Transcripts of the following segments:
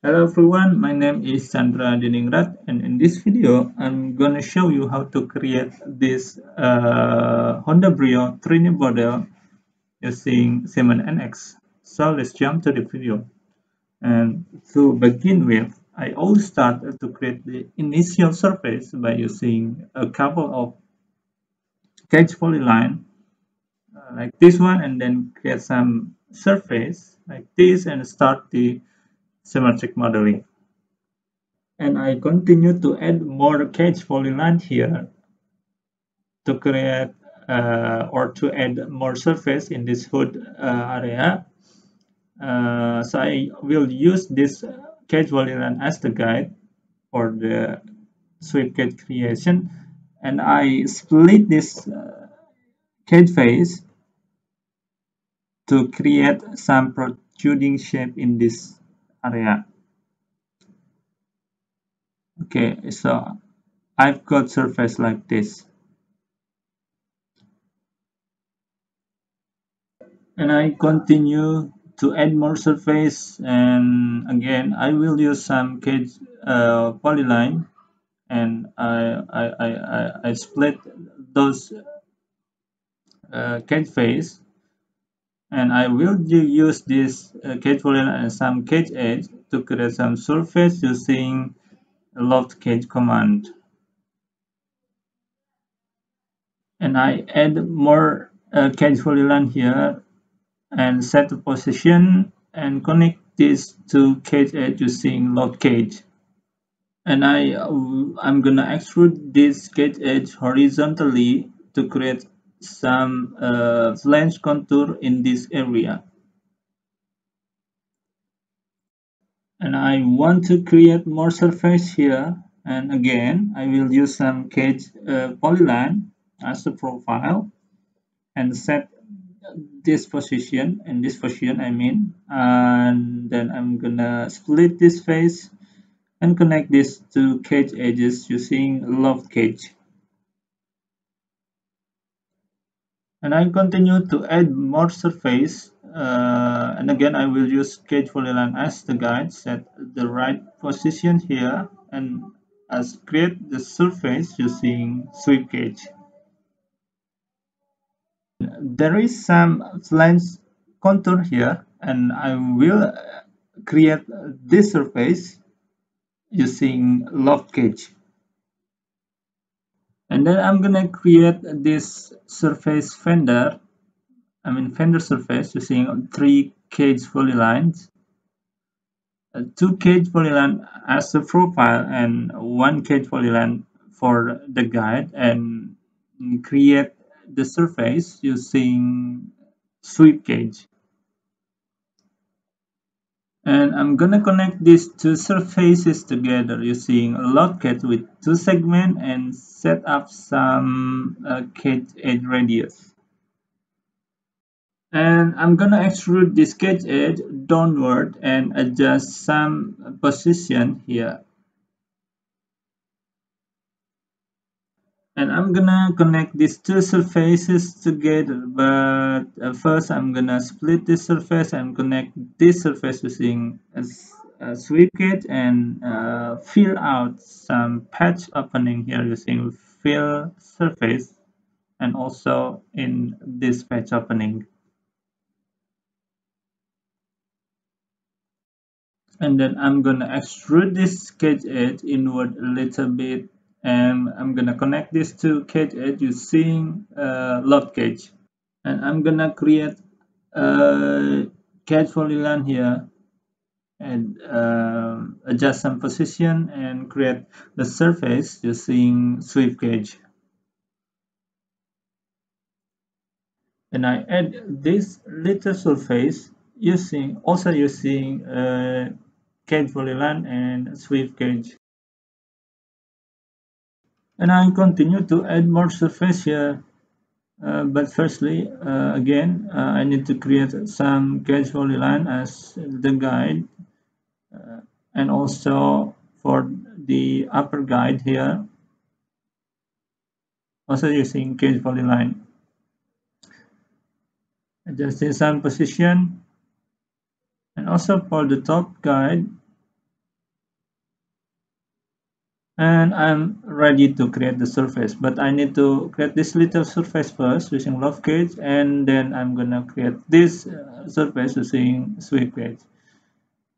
Hello everyone, my name is candra.diningrat, and in this video I'm gonna show you how to create this Honda Brio 3D model using Siemens NX. So let's jump to the video. And to begin with, I always start to create the initial surface by using a couple of sketch polyline like this one, and then create some surface like this and start the symmetric modeling. And I continue to add more cage polyline here to create or to add more surface in this hood area. So I will use this cage polyline as the guide for the sweep cage creation, and I split this cage face to create some protruding shape in this area. Okay, so I've got surface like this. And I continue to add more surface, and again I will use some cage polyline, and I split those cage face, and I will use this cage polyline and some cage edge to create some surface using loft cage command. And I add more cage polyline here and set the position and connect this to cage edge using load cage. And I'm gonna extrude this cage edge horizontally to create some flange contour in this area. And I want to create more surface here, and again I will use some cage polyline as a profile and set this position, and this position I mean, and then I'm gonna split this face and connect this to cage edges using loft cage. And I continue to add more surface, and again I will use cage polyline as the guide, set the right position here, and as create the surface using sweep cage. There is some flange contour here, and I will create this surface using loft cage. And then I'm gonna create this surface fender, fender surface using 3 cage polylines, 2 cage polyline as a profile and 1 cage polyline for the guide, and create the surface using sweep cage. And I'm gonna connect these two surfaces together using a load cage with 2 segments and set up some cage edge radius. And I'm gonna extrude this cage edge downward and adjust some position here. And I'm gonna connect these two surfaces together, but first I'm gonna split this surface and connect this surface using a sweep cage, and fill out some patch opening here using fill surface, and also in this patch opening. And then I'm gonna extrude this cage edge inward a little bit, and I'm gonna connect this to cage edge using load cage. And I'm gonna create a cage polyline here, and adjust some position and create the surface using sweep cage. And I add this little surface using cage polyline and sweep cage. And I continue to add more surface here, but firstly again I need to create some cage polyline as the guide, and also for the upper guide here also using cage polyline. Adjusting some position, and also for the top guide and I'm ready to create the surface, but I need to create this little surface first using loft cage, and then I'm gonna create this surface using sweep cage,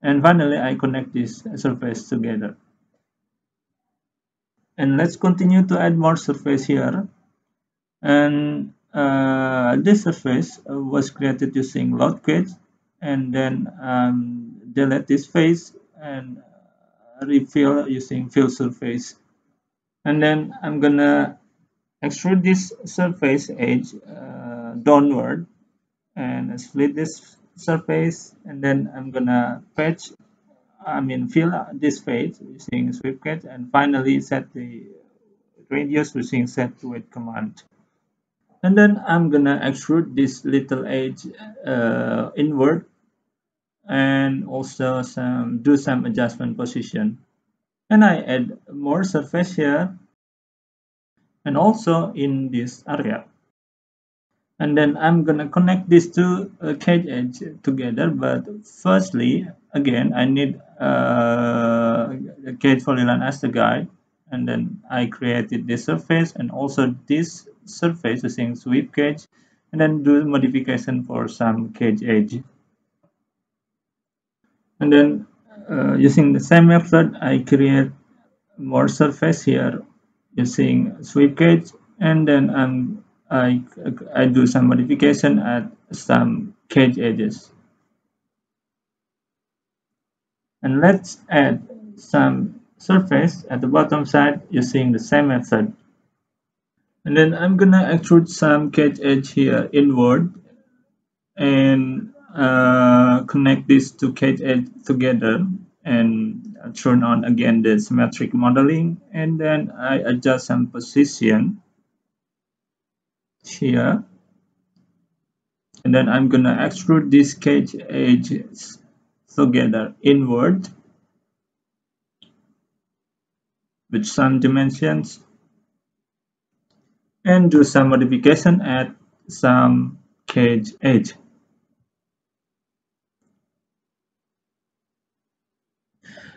and finally I connect this surface together. And let's continue to add more surface here, and this surface was created using loft cage, and then delete this face and refill using fill surface, and then I'm gonna extrude this surface edge downward and split this surface, and then I'm gonna fill this face using sweep cut, and finally set the radius using set to width command. And then I'm gonna extrude this little edge inward, and also do some adjustment position. And I add more surface here and also in this area. And then I'm gonna connect these two cage edge together, but firstly again I need a cage polyline as the guide, and then I created this surface and also this surface using sweep cage, and then do modification for some cage edge, and then using the same method I create more surface here using sweep cage, and then I do some modification at some cage edges, and let's add some surface at the bottom side using the same method, and then I'm gonna extrude some cage edge here inward and connect these two cage edge together, and turn on again the symmetric modeling, and then I adjust some position here, and then I'm gonna extrude these cage edges together inward with some dimensions, and do some modification at some cage edge.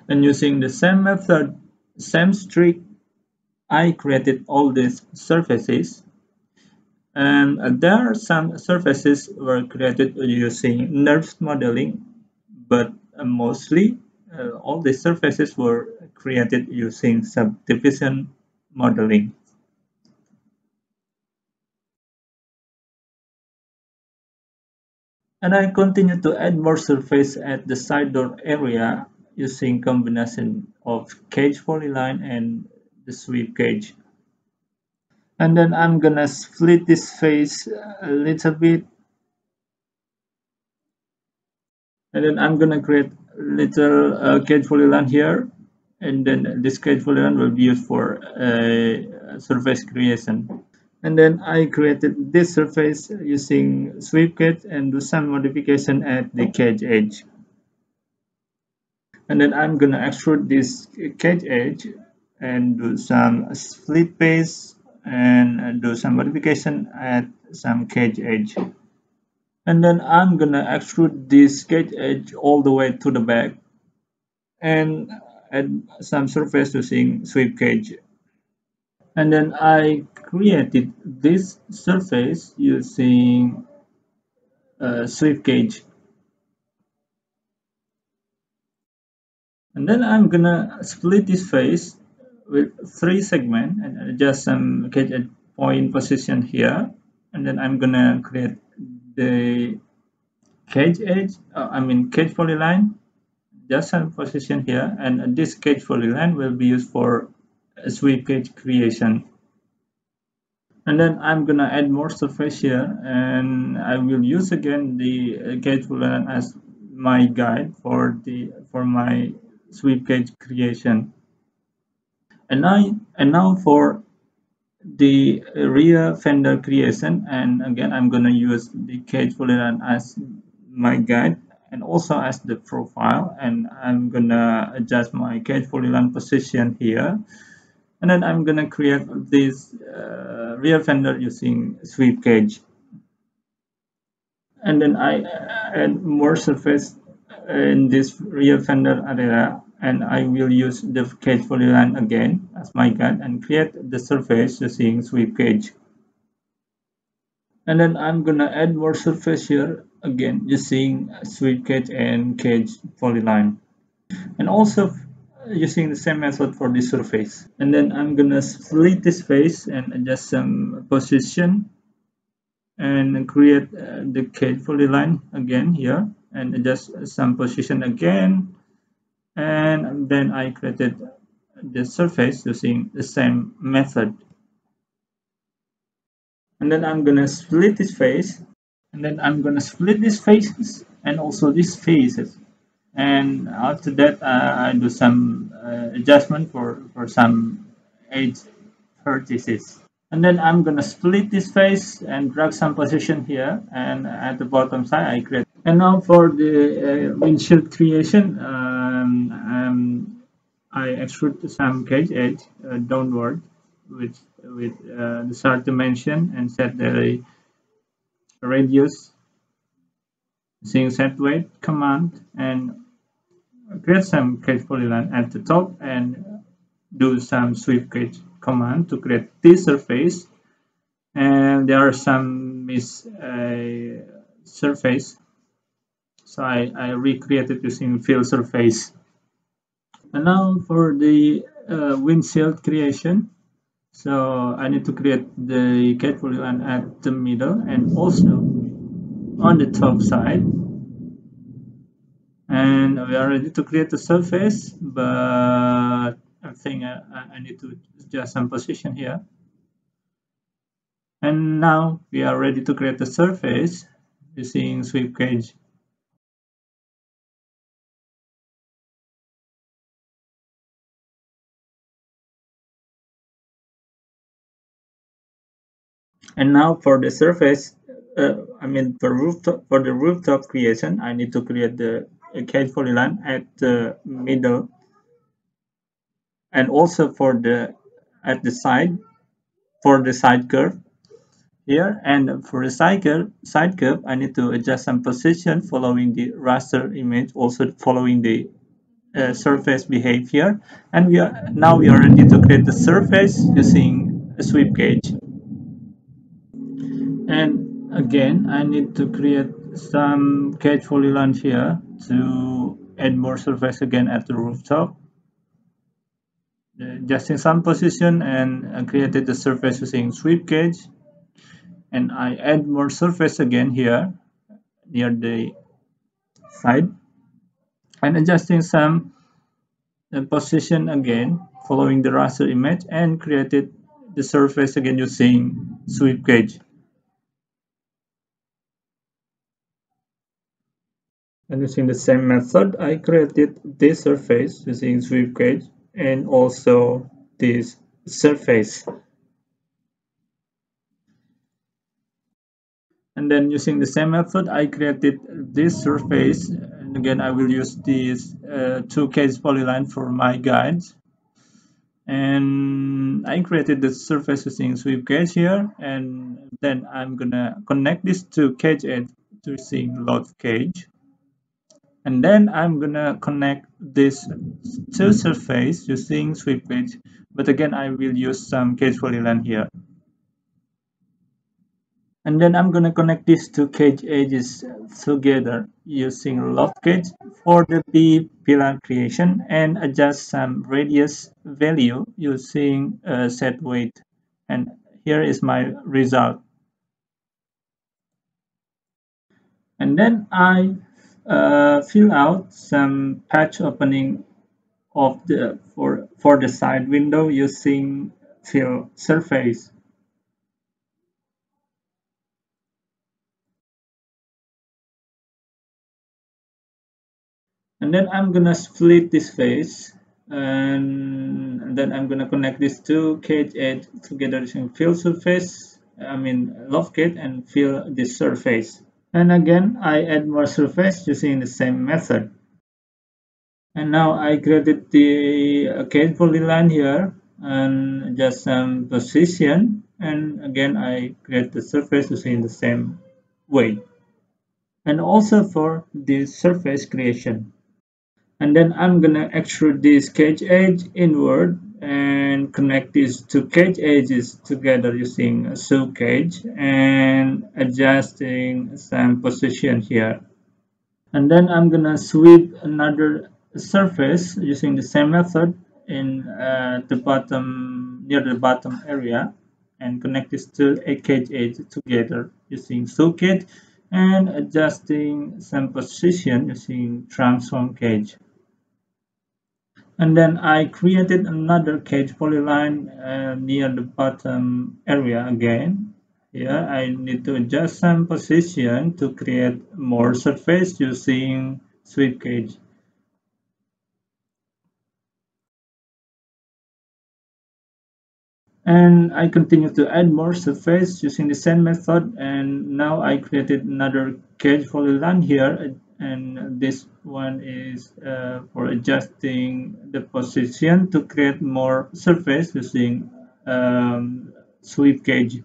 And using the same method, same trick, I created all these surfaces, and there are some surfaces were created using nerves modeling, but mostly all the surfaces were created using subdivision modeling. And I continue to add more surface at the side door area using combination of cage polyline and the sweep cage. And then I'm gonna split this face a little bit, and then I'm gonna create little cage polyline here, and then this cage polyline will be used for surface creation. And then I created this surface using sweep cage and do some modification at the cage edge. And then I'm gonna extrude this cage edge and do some split face and do some modification at some cage edge. And then I'm gonna extrude this cage edge all the way to the back and add some surface using sweep cage. And then I created this surface using sweep cage. And then I'm gonna split this face with 3 segments and adjust some cage edge point position here. And then I'm gonna create the cage edge, cage polyline, just some position here, and this cage polyline will be used for sweep cage creation. And then I'm gonna add more surface here, and I will use again the cage polyline as my guide for my sweep cage creation. And now for the rear fender creation, and again I'm gonna use the cage polyline as my guide and also as the profile, and I'm gonna adjust my cage polyline position here, and then I'm gonna create this rear fender using sweep cage, and then I add more surface in this rear fender area, and I will use the cage polyline again as my guide and create the surface using sweep cage. And then I'm gonna add more surface here again using sweep cage and cage polyline, and also using the same method for the surface. And then I'm gonna split this face and adjust some position and create the cage polyline again here and adjust some position again, and then I created the surface using the same method. And then I'm gonna split this face, and then I'm gonna split these faces and also these faces, and after that I do some adjustment for some edge vertices. And then I'm gonna split this face and drag some position here, and at the bottom side I create. And now for the windshield creation, I extrude some cage edge downward with the start dimension and set the radius using set weight command, and create some cage polyline at the top and do some sweep cage command to create this surface. And there are some miss surface, so I recreated using fill surface. And now for the windshield creation, so I need to create the cage polyline at the middle and also on the top side, and we are ready to create the surface, but I think I need to adjust some position here. And now we are ready to create the surface using sweep cage. And now for the surface, for the rooftop creation, I need to create the cage polyline at the middle, and also for the at the side for the side curve here. And for the side curve, I need to adjust some position following the raster image, also following the surface behavior. And we are ready to create the surface using a sweep cage. And again, I need to create some cage polyline here to add more surface again at the rooftop. Adjusting some position and created the surface using sweep cage, and I add more surface again here near the side, and adjusting some position again following the raster image, and created the surface again using sweep cage. And using the same method, I created this surface using sweep cage and also this surface. And then using the same method, I created this surface, and again I will use these two cage polyline for my guides. And I created the surface using sweep cage here, and then I'm gonna connect this to cage edge using load cage. And then I'm gonna connect this to surface using sweep cage, but again I will use some cage polyline here. And then I'm gonna connect these two cage edges together using loft cage for the B pillar creation, and adjust some radius value using set weight. And here is my result. And then I fill out some patch opening of the for the side window using fill surface. And then I'm gonna split this face, and then I'm gonna connect these two cage edge together using fill surface, loft cage, and fill this surface. And again I add more surface using the same method. And now I created the cage polyline here and adjust some position, and again I create the surface using the same way. And also for the surface creation. And then I'm gonna extrude this cage edge inward and connect these two cage edges together using a sew cage and adjusting some position here. And then I'm gonna sweep another surface using the same method in the bottom, near the bottom area, and connect these two cage edges together using sew cage and adjusting some position using transform cage. And then I created another cage polyline near the bottom area again. Here I need to adjust some position to create more surface using sweep cage. And I continue to add more surface using the same method, and now I created another cage polyline here, and this one is for adjusting the position to create more surface using sweep cage.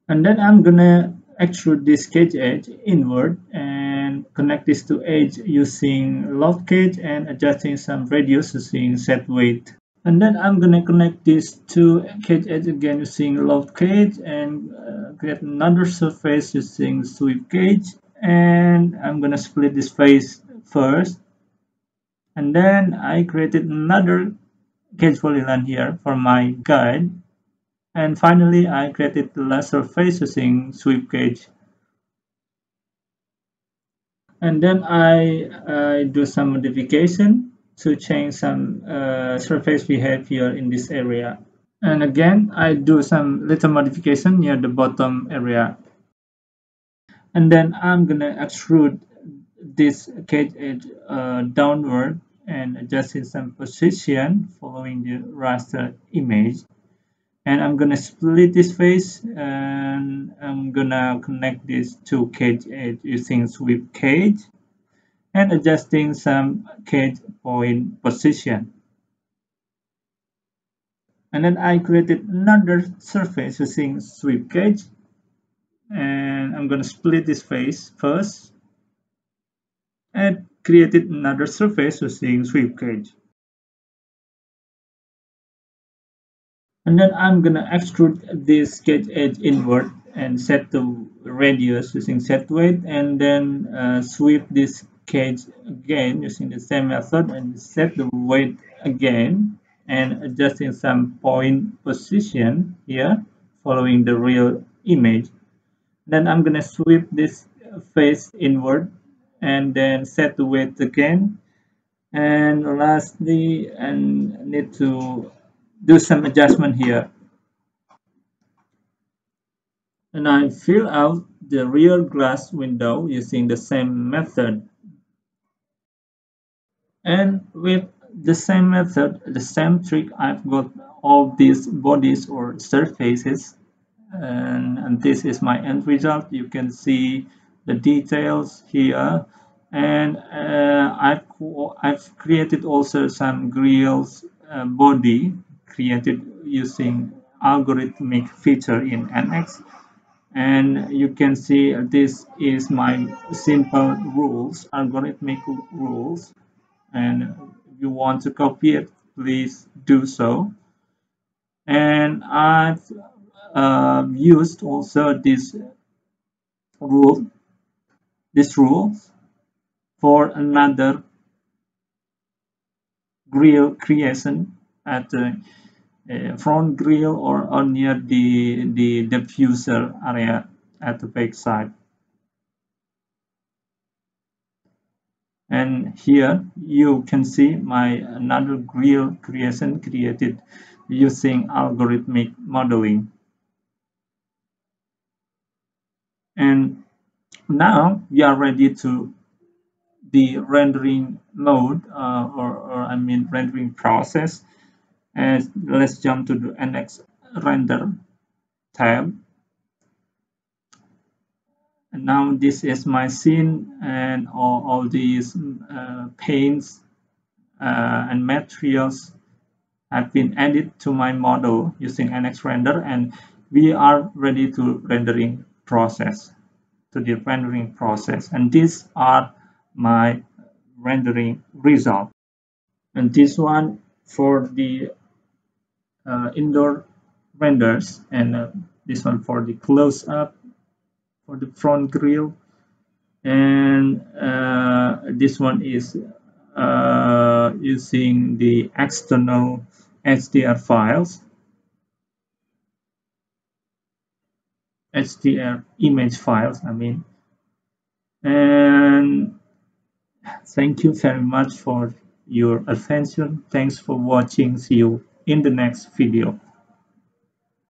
And then I'm gonna extrude this cage edge inward and connect these two edges using loft cage and adjusting some radius using set weight. And then I'm gonna connect these two cage edge again using loft cage and create another surface using sweep cage. And I'm gonna split this face first. And then I created another cage polyline here for my guide. And finally, I created the last surface using sweep cage. And then I do some modification to change some surface behavior in this area. And again, I do some little modification near the bottom area. And then I'm gonna extrude this cage edge downward and adjusting some position following the raster image. And I'm gonna split this face and I'm gonna connect these two cage edge using sweep cage and adjusting some cage point position. And then I created another surface using sweep cage, and I'm gonna split this face first and created another surface using sweep cage. And then I'm gonna extrude this cage edge inward and set the radius using set weight, and then sweep this cage again using the same method and set the weight again and adjusting some point position here following the real image. Then I'm gonna sweep this face inward and then set the weight again. And lastly, I need to do some adjustment here. And I fill out the rear glass window using the same method. And with the same method, the same trick, I've got all these bodies or surfaces, and this is my end result. You can see the details here, and I've created also some grills body created using algorithmic feature in NX. And you can see this is my simple rules, algorithmic rules, and if you want to copy it, please do so. And I've used also rule this rule for another grill creation at the front grill or near the diffuser area at the back side. And here you can see my another grill creation created using algorithmic modeling. And now we are ready to the rendering mode or I mean rendering process. And let's jump to the NX render tab. And now this is my scene, and all these paints and materials have been added to my model using NX render, and we are ready to rendering process, and these are my rendering result. And this one for the indoor renders, and this one for the close up for the front grille, and this one is using the external HDR files, HDR image files, I mean. And thank you very much for your attention. Thanks for watching. See you in the next video.